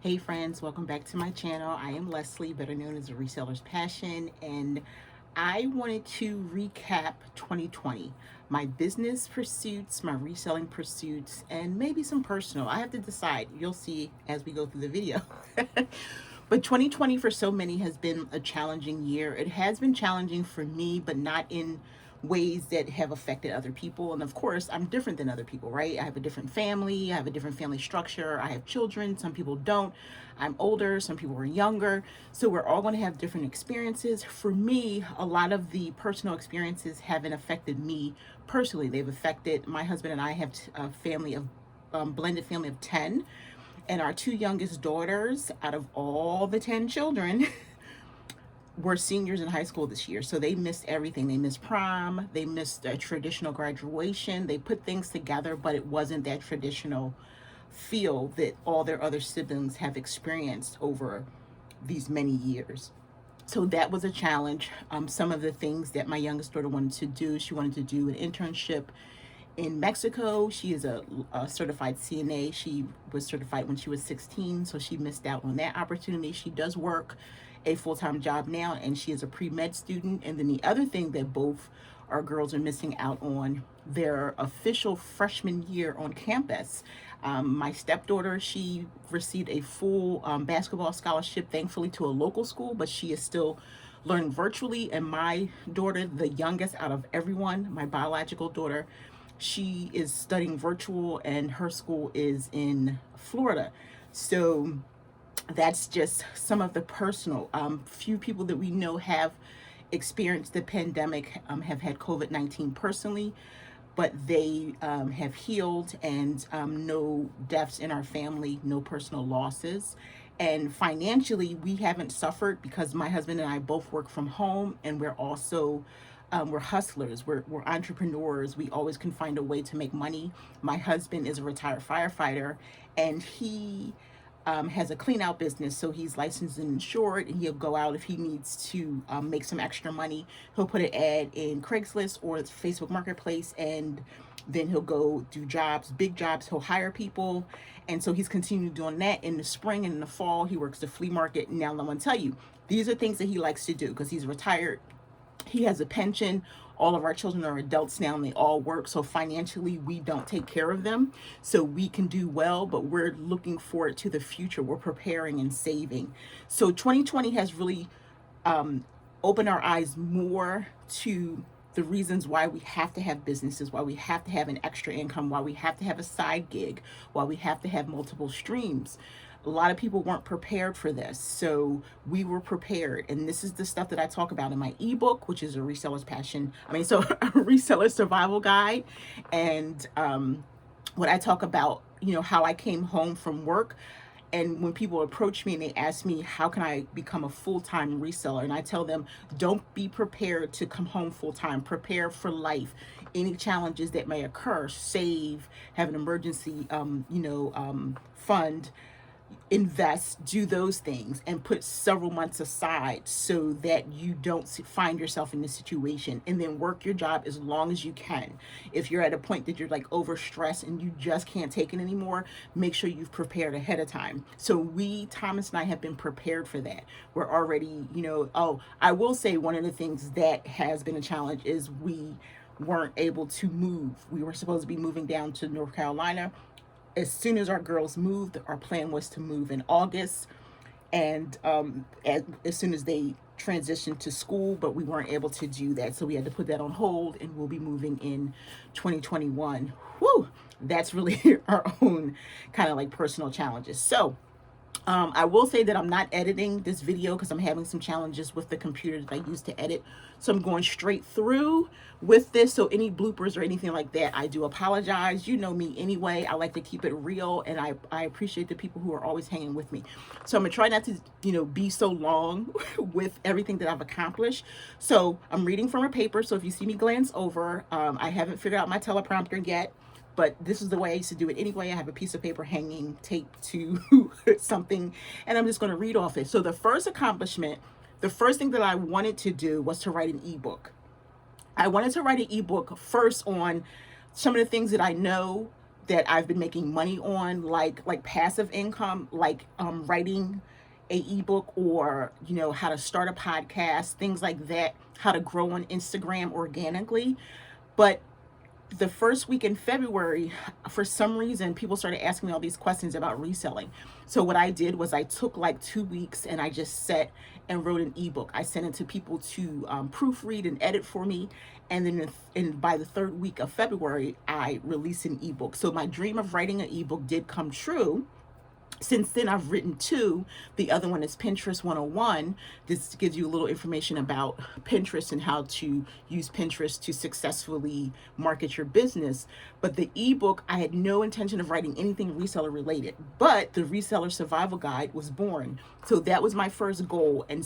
Hey friends, welcome back to my channel. I am Leslie, better known as a Reseller's Passion, and I wanted to recap 2020, my business pursuits, my reselling pursuits, and maybe some personal. I have to decide. You'll see as we go through the video. But 2020 for so many has been a challenging year. It has been challenging for me, but not in ways that have affected other people. And of course, I'm different than other people, right? I have a different family, I have a different family structure, I have children, some people don't. I'm older, some people are younger. So we're all going to have different experiences. For me, a lot of the personal experiences haven't affected me personally. They've affected my husband, and I have a family of blended family of 10, and our two youngest daughters out of all the 10 children were seniors in high school this year. So they missed everything. They missed prom, they missed a traditional graduation. They put things together, but it wasn't that traditional feel that all their other siblings have experienced over these many years. So that was a challenge. Some of the things that my youngest daughter wanted to do, she wanted to do an internship in Mexico. She is a certified CNA. She was certified when she was 16, so she missed out on that opportunity. She does work a full-time job now, and she is a pre-med student. And then the other thing that both our girls are missing out on, their official freshman year on campus. My stepdaughter, she received a full basketball scholarship, thankfully, to a local school, but she is still learning virtually. And my daughter, the youngest out of everyone, my biological daughter, she is studying virtual, and her school is in Florida. So that's just some of the personal. Few people that we know have experienced the pandemic, have had COVID-19 personally, but they have healed, and no deaths in our family, no personal losses. And financially, we haven't suffered because my husband and I both work from home, and we're hustlers, we're entrepreneurs. We always can find a way to make money. My husband is a retired firefighter, and he has a clean out business. So he's licensed and insured, and he'll go out if he needs to make some extra money. He'll put an ad in Craigslist or Facebook Marketplace, and then he'll go do jobs, big jobs. He'll hire people. And so he's continued doing that. In the spring and in the fall, he works the flea market. Now, I'm going to tell you, these are things that he likes to do because he's retired. He has a pension. All of our children are adults now, and they all work. So financially, we don't take care of them. So we can do well, but we're looking forward to the future. We're preparing and saving. So 2020 has really opened our eyes more to the reasons why we have to have businesses, why we have to have an extra income, why we have to have a side gig, why we have to have multiple streams. A lot of people weren't prepared for this, so we were prepared. And this is the stuff that I talk about in my ebook, which is a reseller's passion. So a reseller survival guide. And what I talk about, how I came home from work. And when people approach me and they ask me, how can I become a full-time reseller? And I tell them, don't be prepared to come home full-time. Prepare for life. Any challenges that may occur, save, have an emergency, fund, invest, do those things, and put several months aside so that you don't find yourself in this situation. And then work your job as long as you can. If you're at a point that you're like overstressed and you just can't take it anymore, make sure you've prepared ahead of time. So Thomas and I have been prepared for that. We're already, I will say one of the things that has been a challenge is we weren't able to move. We were supposed to be moving down to North Carolina. As soon as our girls moved, our plan was to move in August, and as soon as they transitioned to school, but we weren't able to do that, so we had to put that on hold, and we'll be moving in 2021. Whew, that's really our own kind of like personal challenges. So I will say that I'm not editing this video because I'm having some challenges with the computer that I use to edit. So I'm going straight through with this. So any bloopers or anything like that, I do apologize. You know me anyway. I like to keep it real, and I appreciate the people who are always hanging with me. So I'm going to try not to, be so long with everything that I've accomplished. So I'm reading from a paper. So if you see me glance over, I haven't figured out my teleprompter yet. But this is the way I used to do it anyway. I have a piece of paper hanging taped to something, and I'm just going to read off it. So the first accomplishment, the first thing that I wanted to do was to write an ebook. I wanted to write an ebook first on some of the things that I know that I've been making money on, like passive income, like writing a ebook, or how to start a podcast, things like that, how to grow on Instagram organically. But the first week in February, for some reason, people started asking me all these questions about reselling. So what I did was I took like 2 weeks and I just sat and wrote an ebook. I sent it to people to proofread and edit for me. And then by the third week of February, I released an ebook. So my dream of writing an ebook did come true. Since then, I've written two. The other one is Pinterest 101. This gives you a little information about Pinterest and how to use Pinterest to successfully market your business. But the ebook, I had no intention of writing anything reseller related, but the Reseller Survival Guide was born. So that was my first goal. And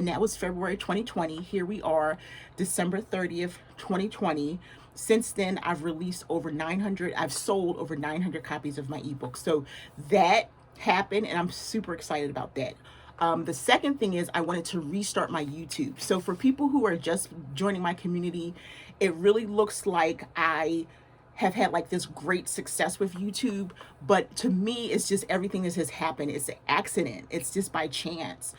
that was February 2020. Here we are, December 30th, 2020. Since then, I've sold over 900 copies of my ebook. So that happened, and I'm super excited about that. The second thing is I wanted to restart my YouTube. So for people who are just joining my community, it really looks like I have had like this great success with YouTube, but to me, it's just everything that has happened. It's an accident. It's just by chance.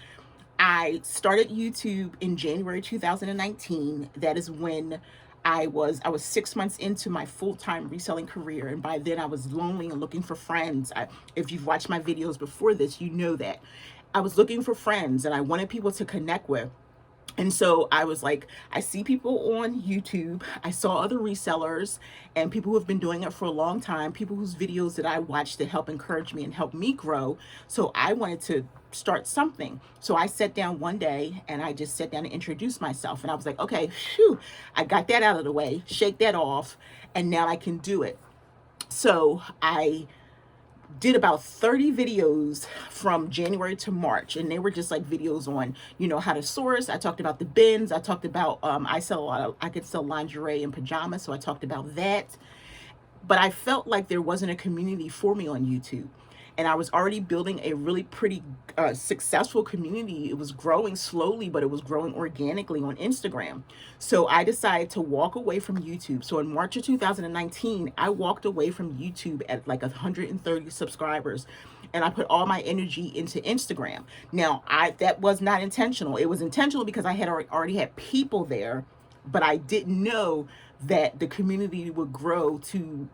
I started YouTube in January 2019. That is when I was 6 months into my full-time reselling career, and by then I was lonely and looking for friends. If you've watched my videos before this, you know that I was looking for friends and I wanted people to connect with. And so I was like, I see people on YouTube. I saw other resellers and people who have been doing it for a long time, people whose videos that I watched that help encourage me and help me grow. So I wanted to start something. So I sat down one day and I just sat down and introduced myself. And I was like, okay, phew, I got that out of the way, shake that off, and now I can do it. So I did about 30 videos from January to March, and they were just like videos on, how to source. I talked about the bins. I talked about, I could sell lingerie and pajamas, so I talked about that. But I felt like there wasn't a community for me on YouTube. And I was already building a really pretty successful community. It was growing slowly, but it was growing organically on Instagram. So I decided to walk away from YouTube. So in March of 2019, I walked away from YouTube at like 130 subscribers. And I put all my energy into Instagram. Now, that was not intentional. It was intentional because I had already had people there, but I didn't know that the community would grow to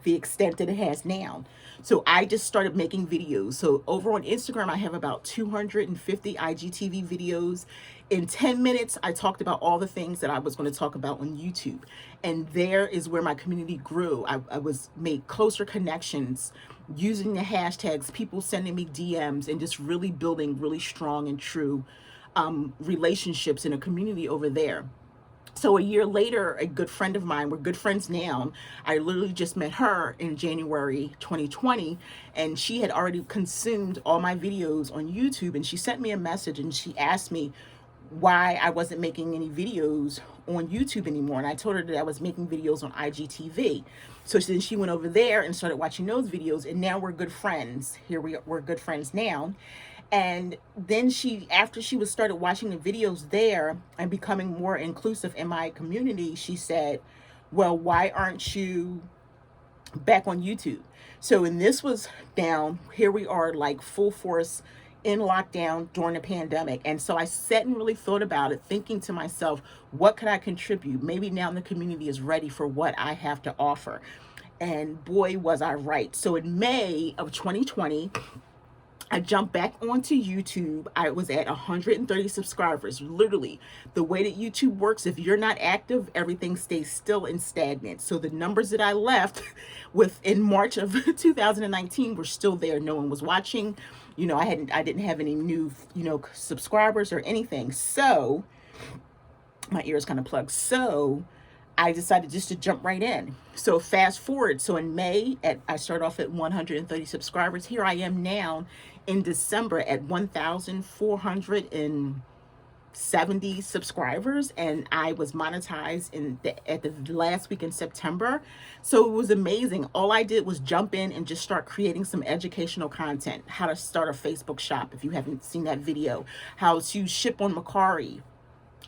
the extent that it has now. So I just started making videos. So over on Instagram, I have about 250 IGTV videos. In 10 minutes, I talked about all the things that I was going to talk about on YouTube. And there is where my community grew. I was made closer connections using the hashtags, people sending me DMs, and just really building really strong and true relationships in a community over there. So a year later, a good friend of mine, we're good friends now. I literally just met her in January 2020, and she had already consumed all my videos on YouTube. And she sent me a message and she asked me why I wasn't making any videos on YouTube anymore. And I told her that I was making videos on IGTV. So then she went over there and started watching those videos, and now we're good friends. We're good friends now. And then after she was started watching the videos there and becoming more inclusive in my community, she said, well, why aren't you back on YouTube? So, and this was down, here we are like full force in lockdown during the pandemic. And so I sat and really thought about it, thinking to myself, what could I contribute? Maybe now the community is ready for what I have to offer. And boy, was I right. So in May of 2020, I jumped back onto YouTube. I was at 130 subscribers. Literally, the way that YouTube works, if you're not active, everything stays still and stagnant. So the numbers that I left with in March of 2019 were still there. No one was watching. I didn't have any new, subscribers or anything. So my ears kind of plugged. So I decided just to jump right in. So fast forward. So in May, I started off at 130 subscribers. Here I am now in December at 1,470 subscribers, and I was monetized at the last week in September. So it was amazing. All I did was jump in and just start creating some educational content. How to start a Facebook shop, if you haven't seen that video. How to ship on Mercari.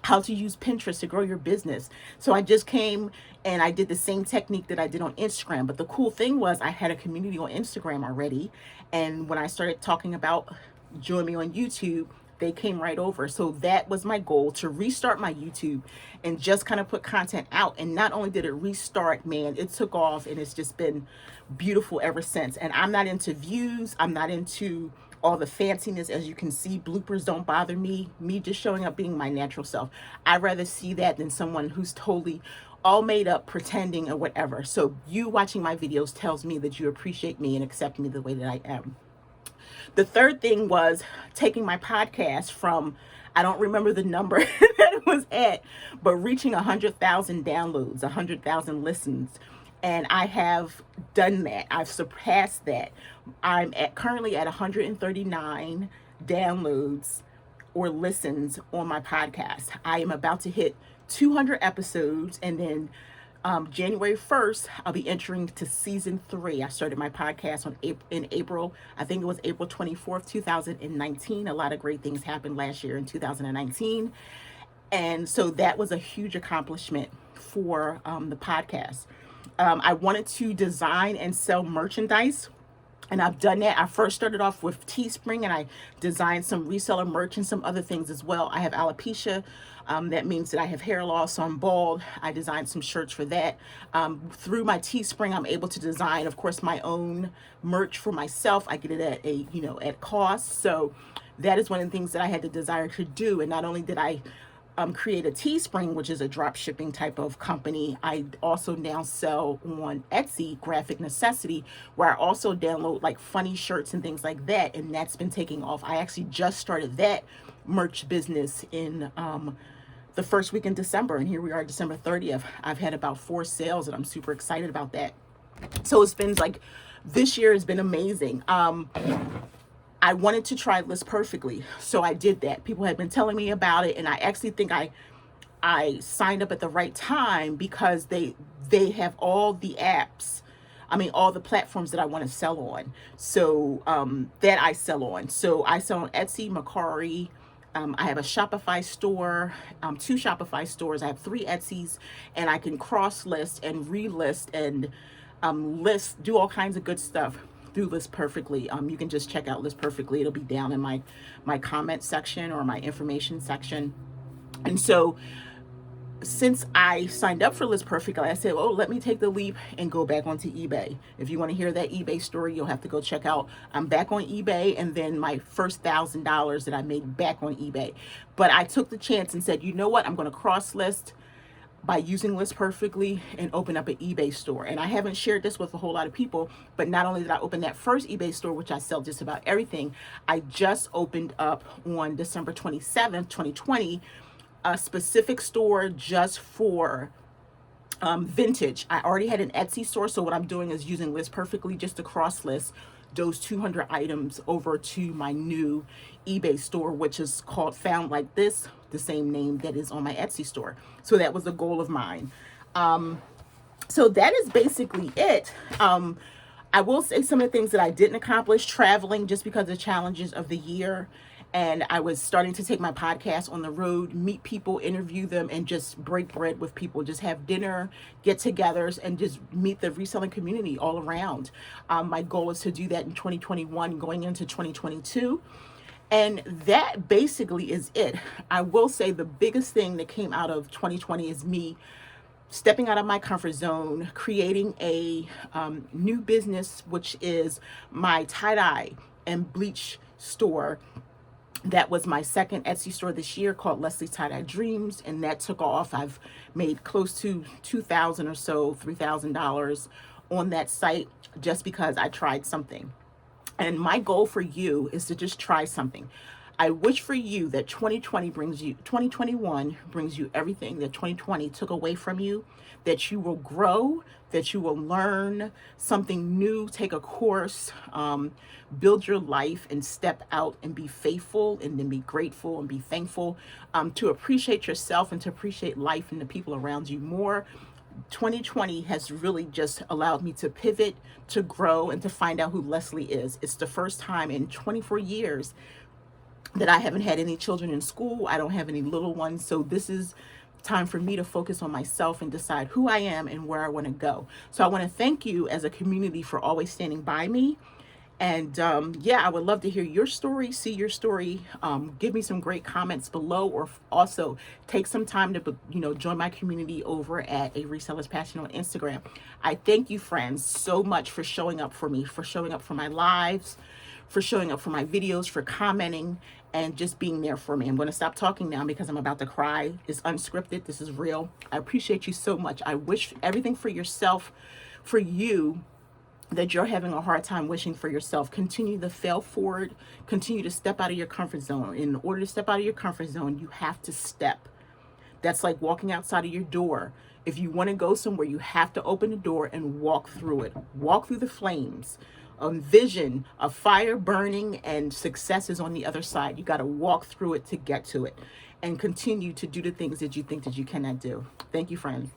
how to use Pinterest to grow your business. So I just came and I did the same technique that I did on Instagram. But the cool thing was I had a community on Instagram already. And when I started talking about join me on YouTube, they came right over. So that was my goal, to restart my YouTube and just kind of put content out. And not only did it restart, man, it took off and it's just been beautiful ever since. And I'm not into views. I'm not into all the fanciness. As you can see, bloopers don't bother me just showing up being my natural self. I'd rather see that than someone who's totally all made up, pretending or whatever. So you watching my videos tells me that you appreciate me and accept me the way that I am. The third thing was taking my podcast from, I don't remember the number that it was at, but reaching 100,000 downloads, 100,000 listens. And I have done that. I've surpassed that. I'm currently at 139 downloads or listens on my podcast. I am about to hit 200 episodes, and then January 1st, I'll be entering to season 3. I started my podcast in April. I think it was April 24th, 2019. A lot of great things happened last year in 2019. And so that was a huge accomplishment for the podcast. I wanted to design and sell merchandise, and I've done that. I first started off with Teespring, and I designed some reseller merch and some other things as well. I have alopecia. That means that I have hair loss, so I'm bald. I designed some shirts for that. Through my Teespring, I'm able to design, of course, my own merch for myself. I get it at at cost. So that is one of the things that I had the desire to do. And not only did I create a Teespring, which is a drop shipping type of company, I also now sell on Etsy, Graphic Necessity, where I also download like funny shirts and things like that, and that's been taking off. I actually just started that merch business in the first week in December, and here we are, December 30th. I've had about 4 sales, and I'm super excited about that. So it's been like, this year has been amazing. I wanted to try List Perfectly, so I did that. People had been telling me about it, and I actually think I signed up at the right time, because they have all the apps, all the platforms that I want to sell on. So that I sell on. So I sell on Etsy, Mercari. I have a Shopify store, 2 Shopify stores. I have 3 Etsys, and I can cross list and relist and list, do all kinds of good stuff through List Perfectly. You can just check out List Perfectly. It'll be down in my comment section or my information section. And so since I signed up for List Perfectly, I said, oh, let me take the leap and go back onto eBay. If you want to hear that eBay story, you'll have to go check out. I'm back on eBay, and then my first $1,000 that I made back on eBay. But I took the chance and said, you know what? I'm going to cross list by using List Perfectly and open up an eBay store. And I haven't shared this with a whole lot of people, but not only did I open that first eBay store, which I sell just about everything, I just opened up on December 27th, 2020, a specific store just for vintage. I already had an Etsy store, so what I'm doing is using List Perfectly just to cross list those 200 items over to my new eBay store, which is called Found Like This, the same name that is on my Etsy store. So that was a goal of mine. So that is basically it. I will say some of the things that I didn't accomplish: traveling, just because of the challenges of the year. And I was starting to take my podcast on the road, meet people, interview them, and just break bread with people, just have dinner, get-togethers, and just meet the reselling community all around. My goal is to do that in 2021, going into 2022. And that basically is it. I will say the biggest thing that came out of 2020 is me stepping out of my comfort zone, creating a new business, which is my tie-dye and bleach store. That was my second Etsy store this year, called Leslie's Tie-Dye Dreams, and that took off. I've made close to $2,000 or so, $3,000 on that site, just because I tried something. And my goal for you is to just try something. I wish for you that 2021 brings you everything that 2020 took away from you, that you will grow, that you will learn something new, take a course, build your life, and step out and be faithful, and then be grateful and be thankful, to appreciate yourself and to appreciate life and the people around you more. 2020 has really just allowed me to pivot, to grow, and to find out who Leslie is. It's the first time in 24 years that I haven't had any children in school. I don't have any little ones. So this is time for me to focus on myself and decide who I am and where I want to go. So I want to thank you as a community for always standing by me. And yeah, I would love to hear your story, see your story. Give me some great comments below, or also take some time to, join my community over at A Reseller's Passion on Instagram. I thank you, friends, so much for showing up for me, for showing up for my lives, for showing up for my videos, for commenting, and just being there for me. I'm going to stop talking now because I'm about to cry. It's unscripted. This is real. I appreciate you so much. I wish everything for yourself, for you, that you're having a hard time wishing for yourself. Continue to fail forward. Continue to step out of your comfort zone. In order to step out of your comfort zone, you have to step. That's like walking outside of your door. If you want to go somewhere, you have to open the door and walk through it. Walk through the flames. Vision of fire burning and success is on the other side. You got to walk through it to get to it, and continue to do the things that you think that you cannot do. Thank you, friends.